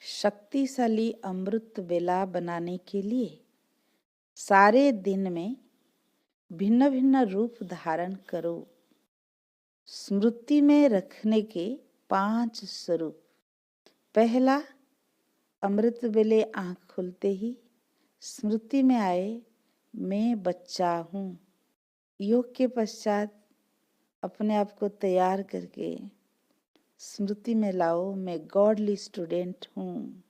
शक्तिशाली अमृत वेला बनाने के लिए सारे दिन में भिन्न भिन्न रूप धारण करो। स्मृति में रखने के 5 स्वरूप। पहला, अमृत वेले आंख खुलते ही स्मृति में आए, मैं बच्चा हूँ। योग के पश्चात अपने आप को तैयार करके स्मृति में लाओ, मैं गॉडली स्टूडेंट हूँ,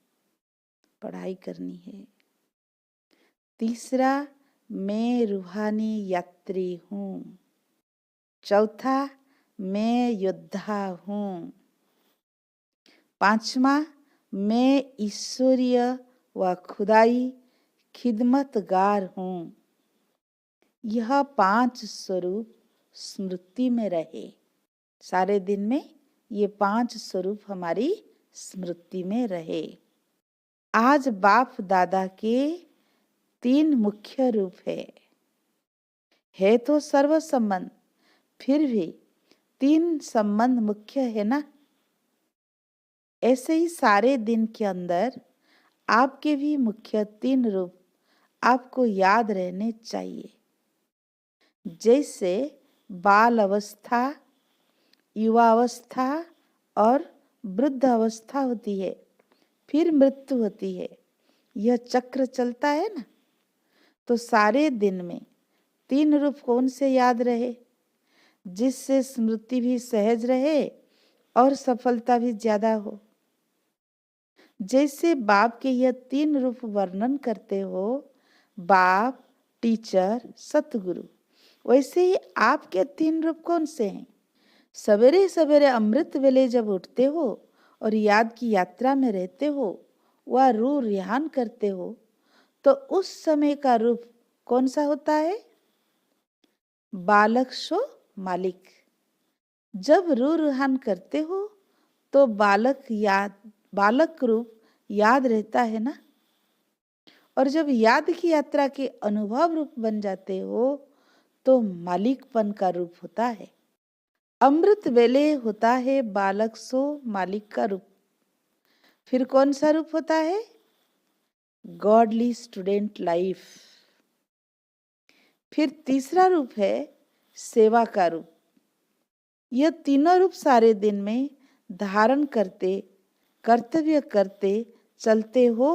पढ़ाई करनी है। तीसरा, मैं रूहानी यात्री हूँ। चौथा, मैं योद्धा हूँ। पांचवा, मैं ईश्वरीय व खुदाई खिदमतगार हूँ। यह 5 स्वरूप स्मृति में रहे। सारे दिन में ये 5 स्वरूप हमारी स्मृति में रहे। आज बाप दादा के 3 मुख्य रूप है तो सर्व संबंध, फिर भी 3 संबंध मुख्य है ना। ऐसे ही सारे दिन के अंदर आपके भी मुख्य 3 रूप आपको याद रहने चाहिए। जैसे बाल अवस्था, युवा अवस्था और वृद्ध अवस्था होती है, फिर मृत्यु होती है। यह चक्र चलता है ना। तो सारे दिन में 3 रूप कौन से याद रहे, जिससे स्मृति भी सहज रहे और सफलता भी ज्यादा हो। जैसे बाप के यह 3 रूप वर्णन करते हो, बाप, टीचर, सतगुरु, वैसे ही आपके 3 रूप कौन से हैं। सवेरे सवेरे अमृत वेले जब उठते हो और याद की यात्रा में रहते हो, वह रूह रिहान करते हो, तो उस समय का रूप कौन सा होता है? बालक सो मालिक। जब रूह रिहान करते हो तो बालक रूप याद रहता है ना। और जब याद की यात्रा के अनुभव रूप बन जाते हो तो मालिकपन का रूप होता है। अमृत वेले होता है बालक सो मालिक का रूप। फिर कौन सा रूप होता है? Godly student life. फिर तीसरा रूप है सेवा का रूप। यह तीनों रूप सारे दिन में धारण करते, कर्तव्य करते चलते हो।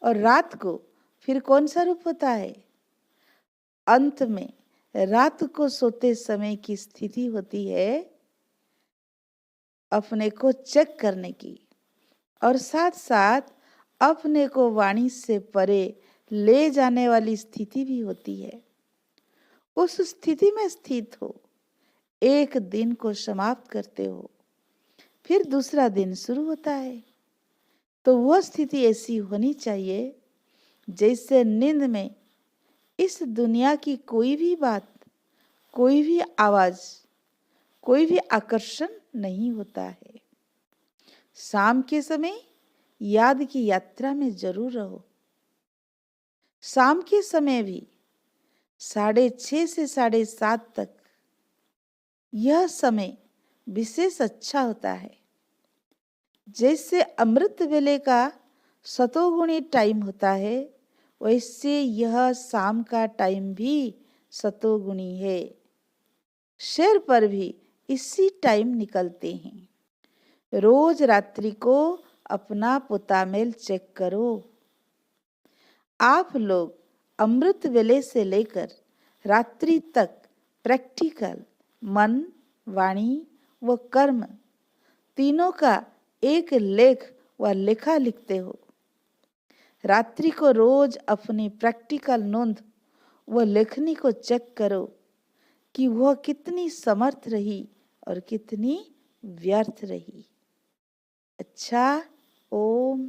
और रात को फिर कौन सा रूप होता है? अंत में रात को सोते समय की स्थिति होती है अपने को चेक करने की, और साथ साथ अपने को वाणी से परे ले जाने वाली स्थिति भी होती है। उस स्थिति में स्थित हो, एक दिन को समाप्त करते हो, फिर दूसरा दिन शुरू होता है। तो वह स्थिति ऐसी होनी चाहिए जैसे नींद में इस दुनिया की कोई भी बात, कोई भी आवाज, कोई भी आकर्षण नहीं होता है। शाम के समय याद की यात्रा में जरूर रहो। शाम के समय भी 6:30 से 7:30 तक यह समय विशेष अच्छा होता है। जैसे अमृत वेले का सतोगुणी टाइम होता है, वैसे यह शाम का टाइम भी सतोगुणी है। शेर पर भी इसी टाइम निकलते हैं। रोज रात्रि को अपना पोतामेल चेक करो। आप लोग अमृत वेले से लेकर रात्रि तक प्रैक्टिकल, मन, वाणी व कर्म तीनों का एक लेख व लेखा लिखते हो। रात्रि को रोज अपनी प्रैक्टिकल नोंद व लेखनी को चेक करो कि वह कितनी समर्थ रही और कितनी व्यर्थ रही। अच्छा, ओम